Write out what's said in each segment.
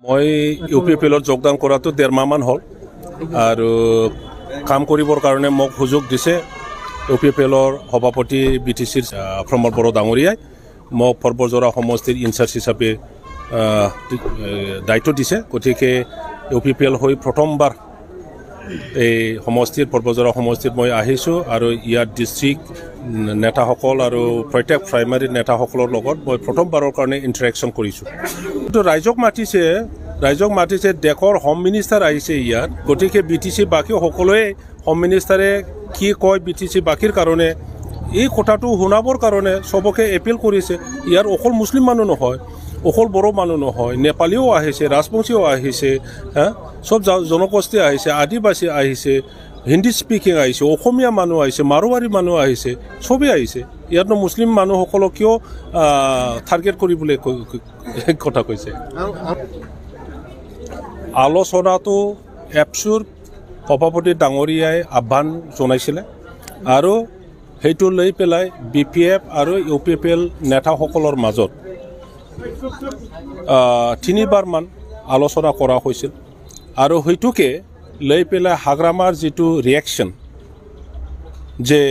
মই ইউপিপিএলত যোগদান কৰাটো 1.5 মাহমান হ'ল আৰু কাম কৰিবৰ কাৰণে মোক সুযোগ দিছে ইউপিপিএলৰ সভাপতি বিটিচিৰ প্ৰমোদ বড়ো ডাঙৰীয়াই মোক পৰ্বজৰা সমষ্টিৰ ইনচাৰ্জ হিচাপে দায়িত্ব দিছে। গতিকে ইউপিপিএল হৈ প্ৰথমবাৰ এই সমষ্টিৰ পৰ্বজৰা সমষ্টিত মই আহিছোঁ আৰু ইয়াৰ ডিষ্ট্ৰিক্ট নেতাসকল আৰু প্ৰত্যেক প্ৰাইমাৰী নেতাসকলৰ লগত মই প্ৰথমবাৰৰ কাৰণে ইণ্টাৰেকশ্যন কৰিছোঁ। কিন্তু ৰাইজক মাতিছে দেশৰ হোম মিনিষ্টাৰ আহিছে ইয়াত। গতিকে বিটিচি বাকী সকলোৱে হোম মিনিষ্টাৰে কি কয় বিটিচি বাকীৰ কাৰণে এই কথাটো শুনাবৰ কাৰণে চবকে এপিল কৰিছে। ইয়াৰ অকল মুছলিম মানুহ নহয়, অকল বড়ো মানুহ নহয়, নেপালীও আহিছে, ৰাজবংশীও আহিছে, সব জনগোষ্ঠী আহিছে, আদিবাসী আহিছে, হিন্দী স্পিকিং আহিছে, অসমীয়া মানুহ আহিছে, মাৰোৱাৰী মানুহ আহিছে, চবেই আহিছে। ইয়াত মুছলিম মানুহসকলক কিয় টাৰ্গেট কৰিবলৈ কথা কৈছে। আলোচনাটো এপছুৰ সভাপতি ডাঙৰীয়াই আহ্বান জনাইছিলে আৰু সেইটো লৈ পেলাই BPF আৰু ইউপিপিএল নেতাসকলৰ মাজত 3বাৰমান আলোচনা কৰা হৈছিল আৰু সেইটোকে লৈ পেলাই হাগ্ৰামাৰ যিটো ৰিয়েকশ্যন যে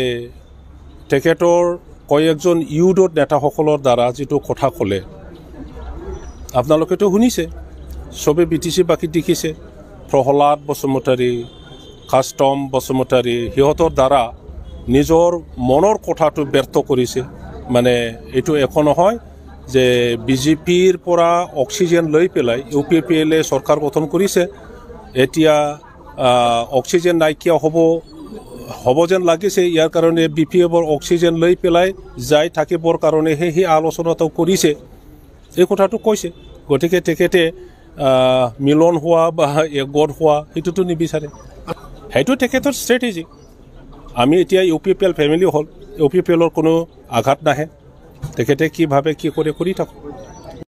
তেখেতৰ কয়েকজন ইউডৰ নেতাসকলৰ দ্বাৰা যিটো কথা ক'লে আপোনালোকেতো শুনিছে, চবে বিটিচি বাকী দেখিছে। প্ৰহ্লাদ বসুমতাৰী, কাষ্টম বসুমতাৰী সিহঁতৰ দ্বাৰা নিজৰ মনৰ কথাটো ব্যক্ত কৰিছে। মানে এইটো একো নহয় যে বিজেপিৰ পৰা অক্সিজেন লৈ পেলাই ইউপিপিএলে চৰকাৰ গঠন কৰিছে, এতিয়া অক্সিজেন নাইকিয়া হ'ব যেন লাগিছে। ইয়াৰ কাৰণে BPFৰ অক্সিজেন লৈ পেলাই যাই থাকিবৰ কাৰণেহে সেই আলোচনাটো কৰিছে, এই কথাটো কৈছে। গতিকে তেখেতে মিলন হোৱা বা একগোট হোৱা সেইটোতো নিবিচাৰে, সেইটো তেখেতৰ ষ্ট্ৰেটেজি। আমি এতিয়া ইউপিপিএল ফেমিলি হ'ল, ইউপিপিএলৰ কোনো আঘাত নাহে, তেখেতে কি ভাবে কি কৰে কৰি থাকোঁ।